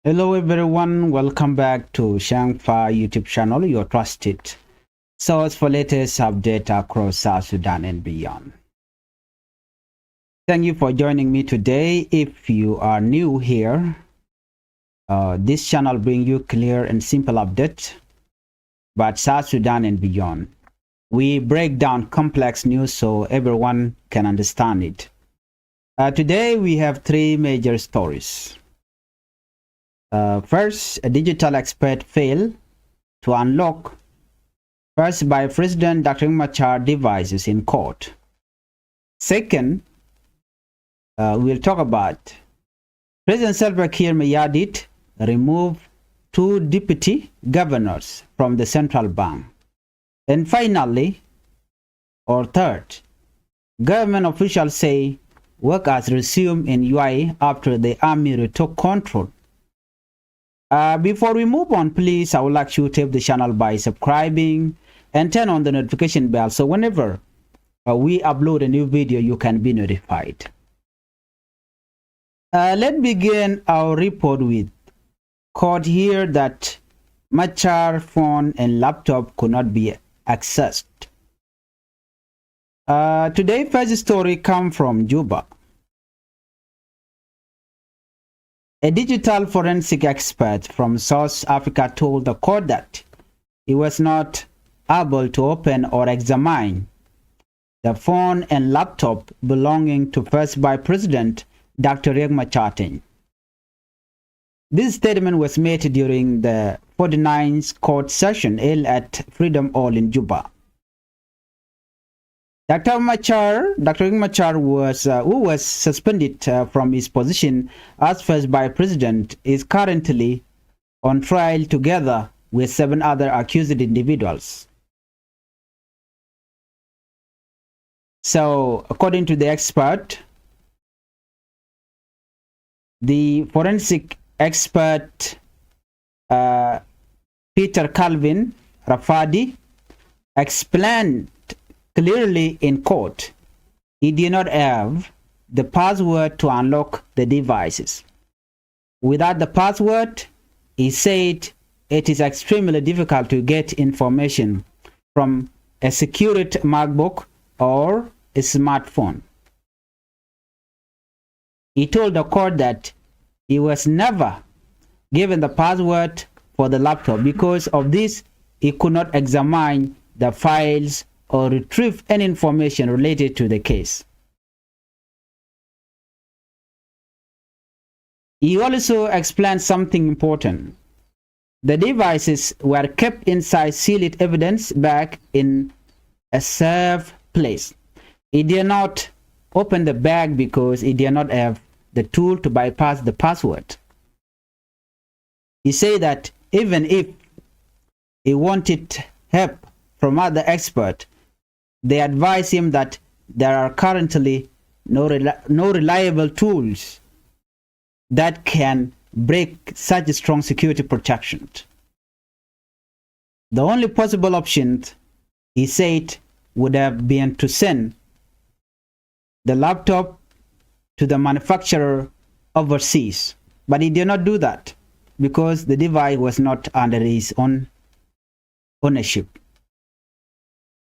Hello everyone, welcome back to Changfied YouTube channel, your trusted source for latest update across South Sudan and beyond. Thank you for joining me today. If you are new here, this channel brings you clear and simple update about South Sudan and beyond. We break down complex news so everyone can understand it. Today we have three major stories. First, a digital expert failed to unlock first by President Dr. Machar devices in court. Second, we'll talk about President Salva Kiir Mayardit remove two deputy governors from the central bank. And finally, or third, government officials say work has resumed in Yuai after the army retook control. Before we move on, please, I would like you to help the channel by subscribing and turn on the notification bell so whenever we upload a new video, you can be notified. Let's begin our report with caught here that Machar phone and laptop could not be accessed. Today's first story comes from Juba. A digital forensic expert from South Africa told the court that he was not able to open or examine the phone and laptop belonging to first Vice President Dr. Riek Machar. This statement was made during the 49th court session held at Freedom Hall in Juba. Dr. Riek Machar who was suspended from his position as first Vice President, is currently on trial together with 7 other accused individuals. So, according to the expert, the forensic expert Peter Calvin Rafadi explained clearly in court he did not have the password to unlock the devices. Without the password, he said it is extremely difficult to get information from a secured MacBook or a smartphone. He told the court that he was never given the password for the laptop. Because of this, he could not examine the files or retrieve any information related to the case. He also explained something important. The devices were kept inside sealed evidence bag in a safe place. He did not open the bag because he did not have the tool to bypass the password. He said that even if he wanted help from other experts, they advise him that there are currently no reliable tools that can break such a strong security protection. The only possible option, he said, would have been to send the laptop to the manufacturer overseas. But he did not do that because the device was not under his own ownership.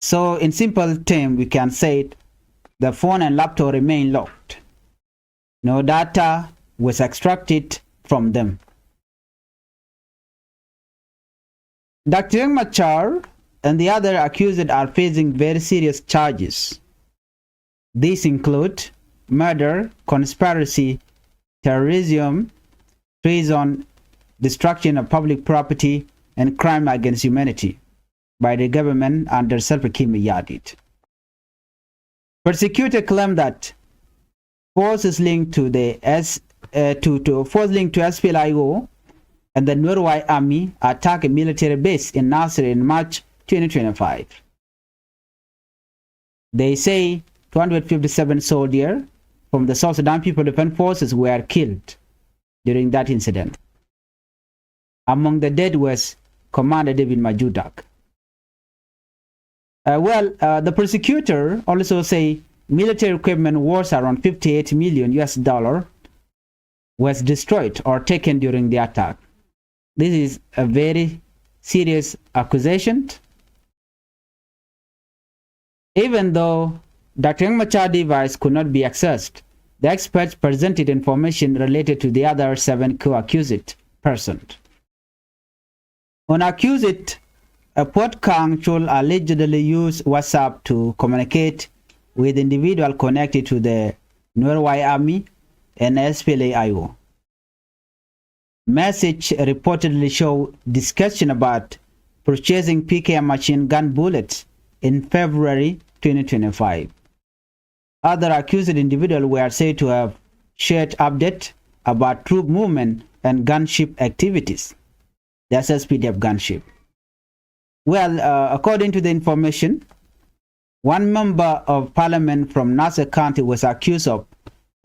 So in simple terms, we can say the phone and laptop remain locked. No data was extracted from them. Dr. Machar and the other accused are facing very serious charges. These include murder, conspiracy, terrorism, treason, destruction of public property, and crime against humanity by the government under Salva Kiir Mayardit. Prosecutors claim that forces linked to the SPLIO and the Yuai army attacked a military base in Nasir in March 2025. They say 257 soldiers from the South Sudan People Defense Forces were killed during that incident. Among the dead was Commander David Majudak. The prosecutor also say military equipment worth around $58 million was destroyed or taken during the attack. This is a very serious accusation. Even though Dr. Machar device could not be accessed, the experts presented information related to the other 7 co-accused persons. On accused, Port Kang should allegedly use WhatsApp to communicate with individuals connected to the Yuai army and SPLA-IO. Message reportedly show discussion about purchasing PKM machine gun bullets in February 2025. Other accused individuals were said to have shared updates about troop movement and gunship activities. The SSPDF gunship. Well, according to the information, one member of parliament from Nasser County was accused of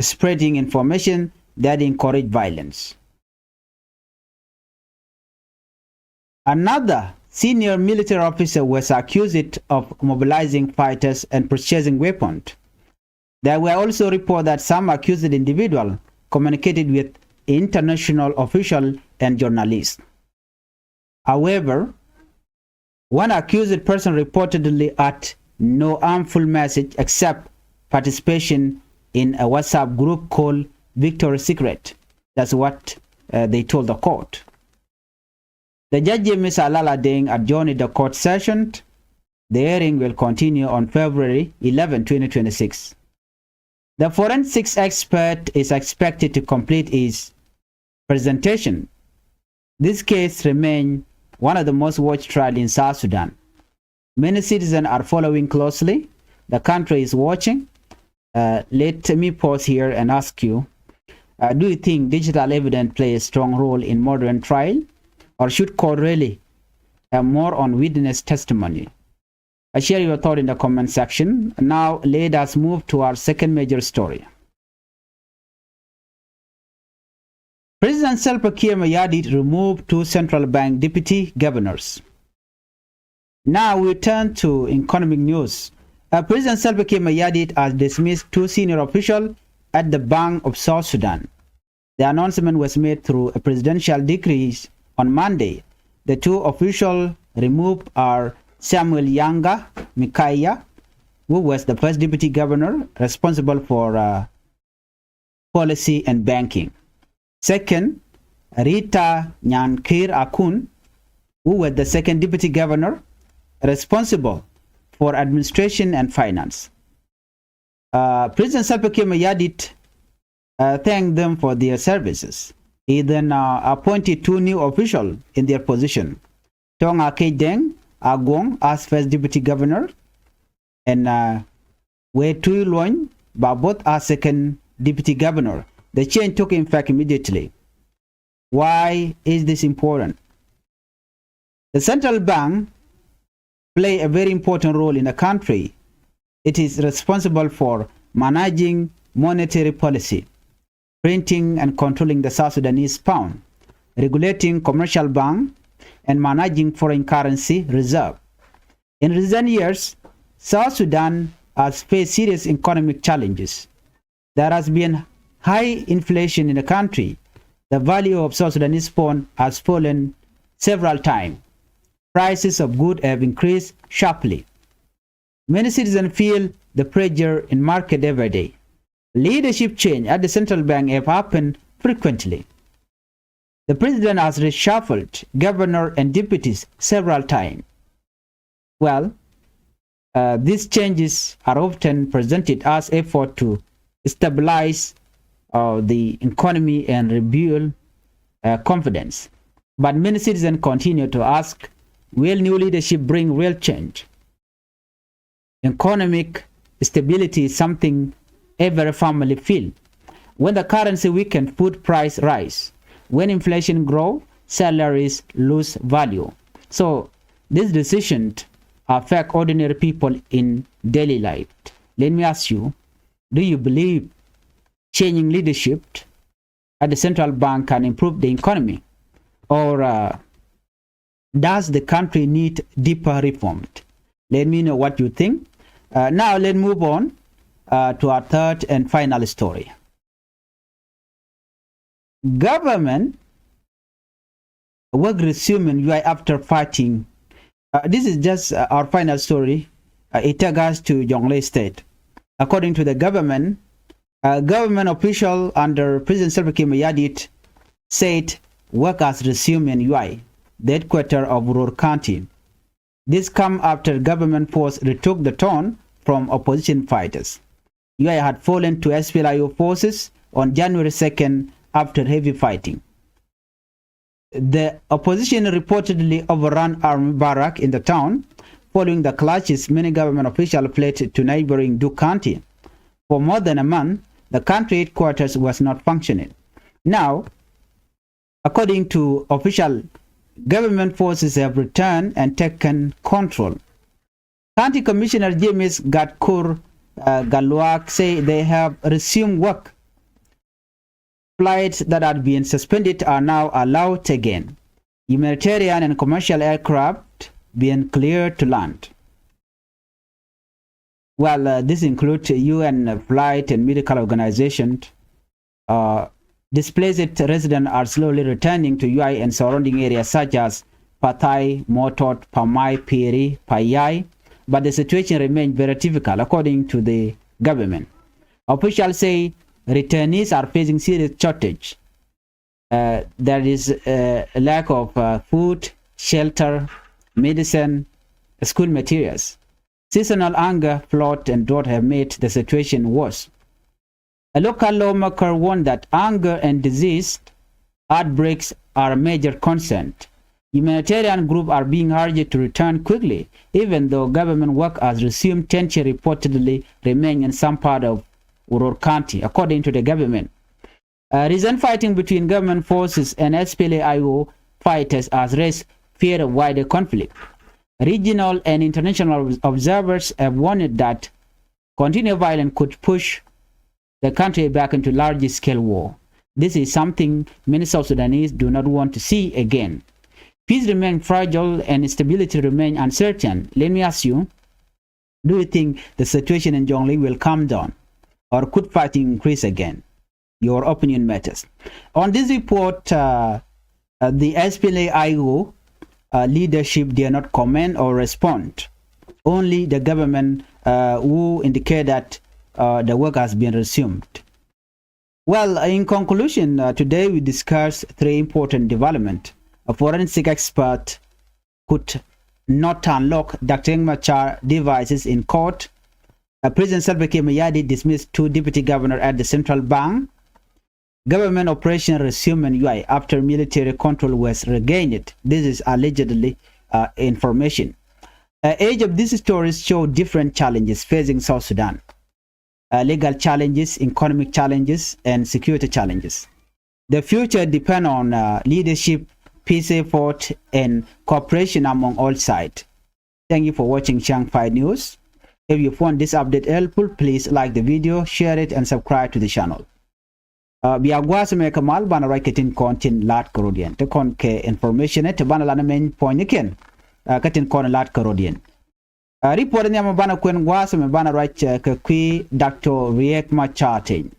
spreading information that encouraged violence. Another senior military officer was accused of mobilizing fighters and purchasing weapons. There were also reports that some accused individuals communicated with international officials and journalists. However, one accused person reportedly had no harmful message except participation in a WhatsApp group called Victory Secret. That's what they told the court. The judge James Alala Deng adjourned the court session. The hearing will continue on February 11, 2026. The forensics expert is expected to complete his presentation. This case remains one of the most watched trials in South Sudan. Many citizens are following closely. The country is watching. Let me pause here and ask you, do you think digital evidence plays a strong role in modern trial? Or should court really more on witness testimony? Share your thought in the comment section. Now let us move to our second major story. President Salva Kiir Mayardit removed 2 central bank deputy governors. Now we turn to economic news. President Salva Kiir Mayardit has dismissed 2 senior officials at the Bank of South Sudan. The announcement was made through a presidential decree on Monday. The 2 officials removed are Samuel Yanga Mikaya, who was the first deputy governor responsible for policy and banking. Second, Rita Nyankir Akun, who was the second deputy governor responsible for administration and finance. President Salva Kiir Mayardit thanked them for their services. He then appointed 2 new officials in their position. Tong Ake Deng Agwong as first deputy governor and Wei Tui Loin Babot as second deputy governor. The change took effect immediately. Why is this important? The central bank plays a very important role in the country. It is responsible for managing monetary policy, printing and controlling the South Sudanese pound, regulating commercial banks, and managing foreign currency reserve. In recent years, South Sudan has faced serious economic challenges. There has been high inflation in the country. The value of South Sudanese pound has fallen several times. Prices of goods have increased sharply. Many citizens feel the pressure in market every day. Leadership change at the central bank have happened frequently. The president has reshuffled governor and deputies several times. Well, these changes are often presented as effort to stabilize the economy and rebuild confidence. But many citizens continue to ask, will new leadership bring real change? Economic stability is something every family feels. When the currency weakens, food price rise. When inflation grows, salaries lose value. So these decisions affect ordinary people in daily life. Let me ask you, do you believe changing leadership at the central bank can improve the economy? Or does the country need deeper reform? Let me know what you think. Now let's move on to our third and final story. government work resume in Yuai after fighting. This is just our final story. It takes us to Jonglei State. According to the government, government official under President Salva Kiir Mayardit said work has resumed in Yuai, the headquarters of Ruhr County. This comes after government force retook the town from opposition fighters. Yuai had fallen to SPLIO forces on January 2nd after heavy fighting. The opposition reportedly overran army barrack in the town. Following the clashes, many government officials fled to neighboring Duke County. For more than a month, the country headquarters was not functioning. Now, according to official, government forces have returned and taken control. County Commissioner James Gatkur Galwak say they have resumed work. Flights that had been suspended are now allowed again. Humanitarian and commercial aircraft being cleared to land. Well, this includes UN flight and medical organizations. Displaced residents are slowly returning to Yuai and surrounding areas such as Patai, Motot, Pamai, Piri, Payai, but the situation remains very difficult according to the government. Officials say returnees are facing serious shortage. There is a lack of food, shelter, medicine, school materials. Seasonal hunger, flood, and drought have made the situation worse. A local lawmaker warned that hunger and disease outbreaks are a major concern. Humanitarian groups are being urged to return quickly, even though government work has resumed. Tension reportedly remain in some part of Ruhr County, according to the government. Recent fighting between government forces and SPLA-IO fighters has raised fear of wider conflict. Regional and international observers have warned that continued violence could push the country back into large-scale war. This is something many South Sudanese do not want to see again. Peace remains fragile and stability remains uncertain. Let me ask you, do you think the situation in Jonglei will calm down, or could fighting increase again? Your opinion matters. On this report, the SPLA-IO leadership did not comment or respond. Only the government who indicate that the work has been resumed. Well, in conclusion, today we discussed three important developments. A forensic expert could not unlock Dr. Machar devices in court. President Salva Kiir Mayardit dismissed 2 deputy governors at the central bank. Government operation resumed in Yuai after military control was regained. This is allegedly information. Each of these stories show different challenges facing South Sudan. Legal challenges, economic challenges, and security challenges. The future depends on leadership, peace effort, and cooperation among all sides. Thank you for watching Changfied News. If you found this update helpful, please like the video, share it, and subscribe to the channel. Biagwas me kamal bana raketin kontin lat karodian. Te kon ke information te bana lana main point ken katin kon lat karodian. Report ni bana kwen gwas me bana right ke kui Dr. Riek Machar. Ke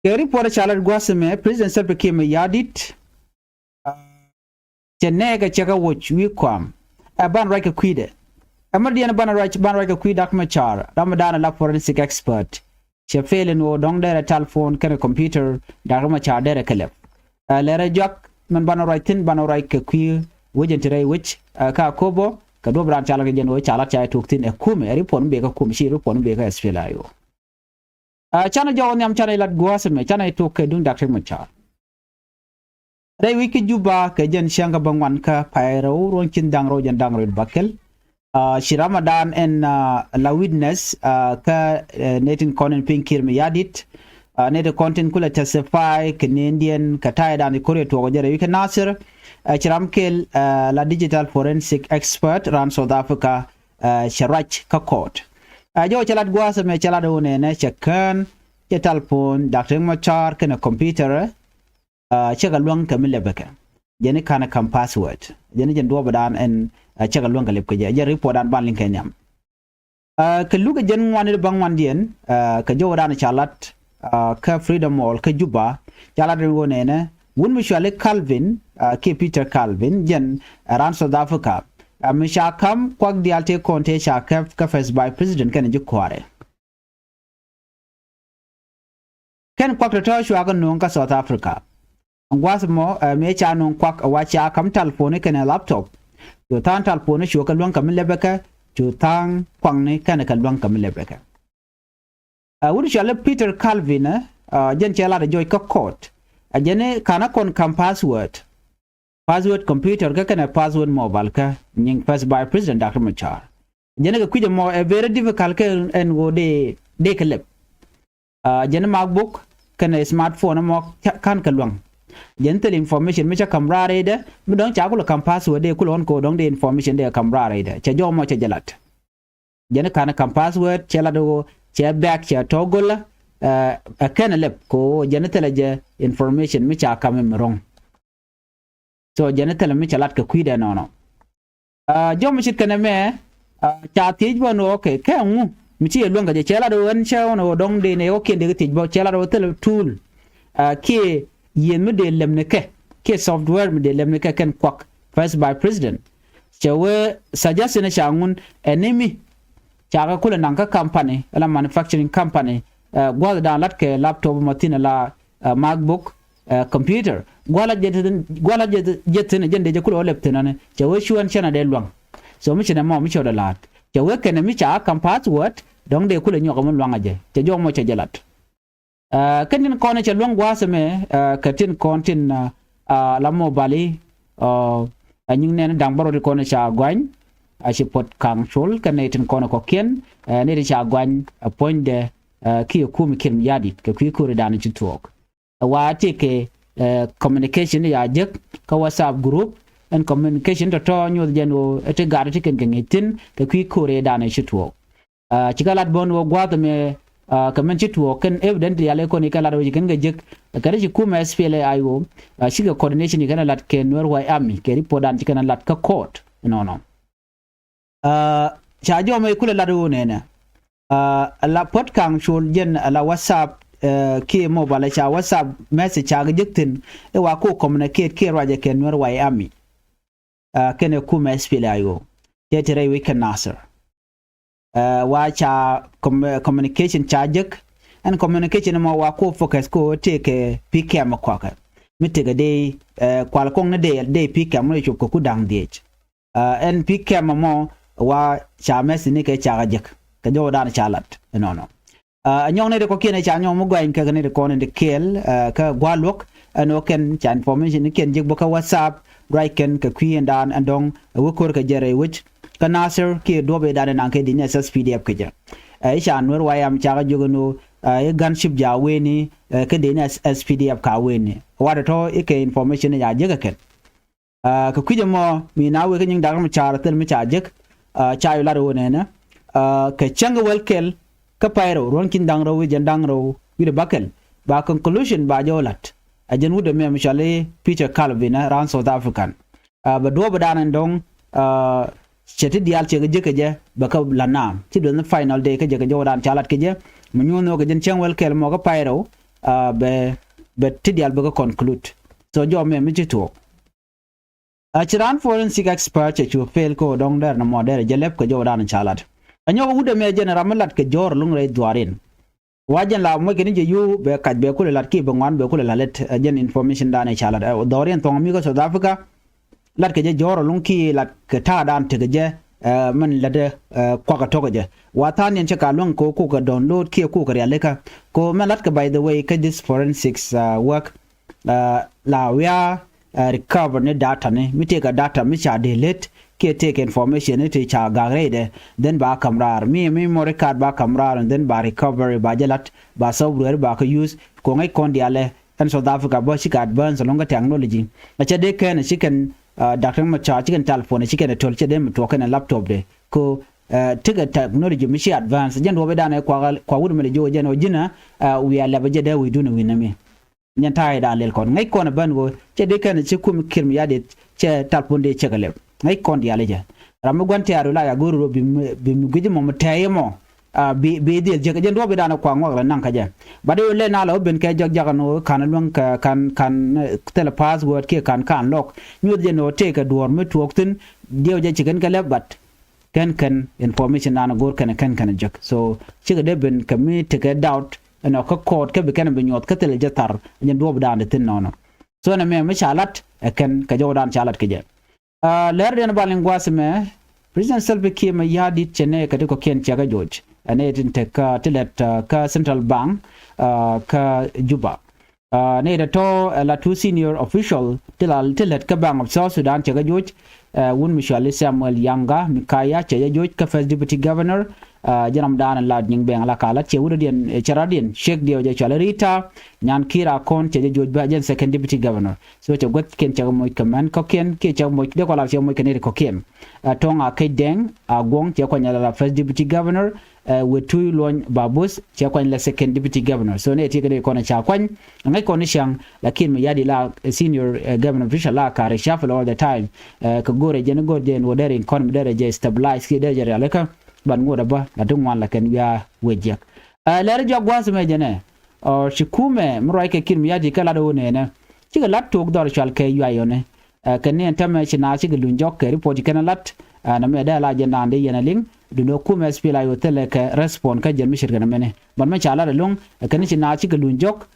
report chalat gwas me President Salva Kiir Mayardit Chenega cheka watch we kwam. Ban right ke kui de. Amadian bana right ke kui Dr. Machar. Ramadan la forensic expert. She failing wo dong dere telephone kene computer Dr. Machar dere kelep. Lere jak man bana right tin bana right ke kui wujentire which ka kobo ka do bran chala ke jeno chala cha tuktin e kume report be ka kume shi report be ka SPLIO. Chana jaw nyam chana lat guase me chana to ke dung Dr. Machar. Dai wiki juba ke jen shanga bangwan ka pairo ron kin dangro jan dangro bakel. She Ramadan and la witness ka netin konen Kiir Mayardit net content kula testify Canadian kataya dan Korea to wajere we can nasir chiramkel la digital forensic expert ran South Africa Sharach ka court jo chalat gwasa me chalado ne chekan che telephone Dr. Machar kana computer chega luang kamile beka jeni kana kam password jeni jen do badan en chega luang kalep ke je report dan ban link kenyam ke luga jen wani bang wandien ke jo dan chalat ka freedom mall ka juba chala de wone ne won mishale Calvin ke Peter Calvin jen ran South Africa misha kam kwak dialte konte sha ka first by president kan ju kware ken kwak to shwa ga non ka South Africa ngwas mo me cha non kwak wa cha kam telephone kan laptop yo tan telephone shwa ka lon kam lebeka ju tang kwang ne kan ka lon kam lebeka won shale Peter Calvin jen chela de joy ka court jene kana kon kam password computer ka kana password mobile ka nying first by president Dr. Machar jene ka kuje mo a very difficult ka en go de clip jene macbook kana smartphone mo kan ka luang jene tel information me cha camera de mi don cha ko kam password de ko lon ko don de information de camera de cha jo mo cha jalat jene kana kam password chela do cha back cha toggle a kana lep ko jene tel je information me cha kam me wrong so jene tel me chalat ka kuida no jo mi chit kana me cha tij bo no okay ka ngu mi chi luanga je chela do en cha no dong de ne okay de tij bo chela do tel tool ke yen me de lemne ke software me de lemne ke ken kwak first by president chewe suggest ne changun enemy cha ka kula nan ka company la manufacturing company gwada dan lat ke laptop matina la macbook computer gwala jetene jende je kulo leptena ne chewe shuan chana de luang so mi chena mo mi choda lat chewe kene mi cha kam password dong de kulo nyoko mon luanga je che jong mo che jalat kenin kone che luang gwase me katin kontin la mo bali anying ne dang baro de kone cha gwany a chi pot kang chul kanetin kone ko ken ne de cha gwany point de ki ku mi ken yadit ke ku ku redani chi talk wa take communication ya jek ka WhatsApp group and communication to nyu jeno ete gar ti ken ngitin ke ku kore dane chitwo chikalat bon wo gwat me kamen chitwo ken evident ya le ko ni kala do ken jek kare ji kuma SPLA ayo shiga coordination ni kana lat ken wer wa ami ke report dan ti kana lat ka court no cha jo me kula la do ne na la pot kang shol jen la WhatsApp ke mobile cha WhatsApp message cha gijtin e wa ko communicate ke raje ken wer wa ami kene kuma SPLA ayo tetere we kan nasir wa cha communication cha jek and communication mo wa ko focus ko take PKM ko ka mitega de kwal kong ne de PKM mo chup ko ku dang de and PKM mo wa cha message ni ke cha jek ka jo dan cha lat no anyong ne de ko kene cha nyong mo gwain ka ne de ko ne de kel ka gwalok no ken cha information ni ken jek bo ka WhatsApp right ken ka kwi dan andong wo ko ka jere which ka nasir ke dobe dan nan ke din SSPDF ke ja aisha anwar wayam cha ga jogono gunship ja weni ke din SPDF ka weni wada to ke information ya jega ken ka kwi mo mi na we ken dang ma cha tel mi cha jek cha yu la ro ne na ka changa welkel ka pairo ron kin dang ro jen dang ro wi de bakel ba conclusion ba jolat ajen wude me mishale Peter Calvin ran South African ba do ba dan dong cheti dial che je ke je ba ka lanam ti do final day ke je ke jodan chalat ke je munyo no ke jen chang welkel mo ka pairo be ti dial ba ka conclude so jo me mi to chiran forensic expert che fail ko dong der na modere je lep ko jodan chalat anyo wude me general malat ke jor lung re dwarin wajan la mo gene je yu be kaj be ko lat ki be ngan be ko let jen information da ne chala dorian tong mi ko South Africa lat ke je joro lung ki lat ke ta dan te je man la de ko ka to je watan yen ka lung ko ka download ki ko ka le ka ko man lat ke by the way ka this forensics work la we are recover ne data ne mi te ka data mi cha delete ke take information it cha gagrede then ba kamrar mi memory card ba kamrar and then ba recovery ba jalat ba software ba ka use ko ngai kon diale and South Africa ba shi ka advance longa technology na cha de ken shi ken Dr. Machar shi ken telephone shi ken tol che dem to ken laptop de ko tiga technology mi shi advance jen do be dane kwa wudu me jo jen o jina we are level de we do no winami nyantai da lel kon ngai kon ban go che de ken shi kum kirmi ya de che telephone de che ngai kon dia leja ramu gwanti aru la ya guru bim guji mo mtaye mo bi dil je jen do bi dana kwa ngwa nan ka je ba de le na lo ben ke jog no kan lon kan tele password ke kan lock nyu je no te ka dor me tuoktin dio je chicken ka lebat kan information na gor kan jog so chi de ben kami te ka doubt no ka code ka bi kan bi nyot ka tele je tar jen do bi dana tin no so na me chalat kan ka jodan chalat ke je ler den balingwas me president Salva Kiir ma yadi chene ka ko ken chaga George ane tin te ka tilet ka central bank ka Juba ne da to la two senior official tilet ka bank of South Sudan chaga George wun Michelle Samuel Yanga Mikaya chaga George ka first deputy governor janam dan la nying beng la kala che wudien charadien Sheikh dio je chala Rita nyan Kira kon chaga George ba jen second deputy governor so che got ken chaga moy kaman ko ken ke chaga moy de ko la che moy ken ko ken tonga ke deng gong che ko nyala first deputy governor with two loan babus che ko la second deputy governor so ne tike de ko na cha kwan ngai ko ni shang lakin mi yadi la senior governor official la ka reshuffle all the time ka gore je go de no dere economy dere je stabilize ki dere ya leka ban ngoda ba la dum wan la ken ya wejek lere jogwas me jene or shikume mro ke kin mi yadi kala do ne na tiga lat tok dor chal ke yuai ne kan ne tama china ci gulun jok ke report kana lat na me da la jena de yana ling duno kuma spila yo tele ke respond ka jen mishir kana mene ban ma chala lung kan china ci gulun jok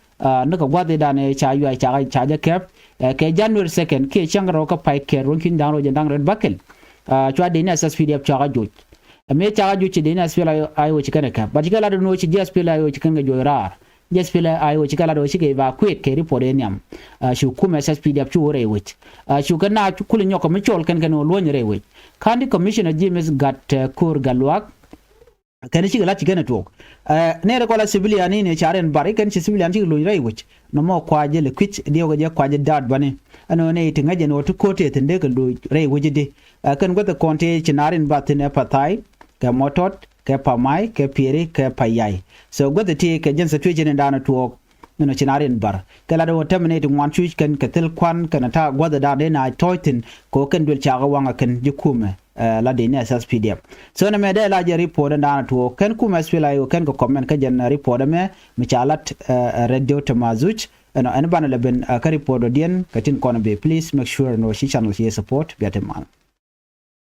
no ka gwade da ne cha yuai cha ja ke January 2nd ke changro ka pai ke ron kin dang ro jendang red bakel chwa de ne sas pdf cha ga joj me cha ga joj de ne spila ayo ci kana ka ba ci kala no ci jas spila yo ci kana jo rar jas spila ayo ci kala do ci ke va kwet ke report en yam shu kuma sas pdf chu re wich shu kana kul nyoko mi chol kan no lo nyere wich kandi commissioner James gat kur galwak kan ci gala ci kana to ne re ko la civilian ni ne charen bari kan ci civilian ci lo re wich no mo kwa je le kwich dio ga je kwa je dad bane ano ne tinga je no to kote tende ka lo re wich de kan go the konte ci narin batine patai ka motot ke pamai ke piri ke payai so go the ti ke jen situation dana to no chinarin bar kala do terminate wan chu kan katel kwan kan ta go the da na toitin ko kan dul cha ga wanga kan jikume la de ne sas pdf so na me de la je report dana to kan kuma spela yo kan ko comment ka jen report me mi chalat radio tamazuch no an ban la ben ka report dien katin kono be please make sure no shi channel here support biateman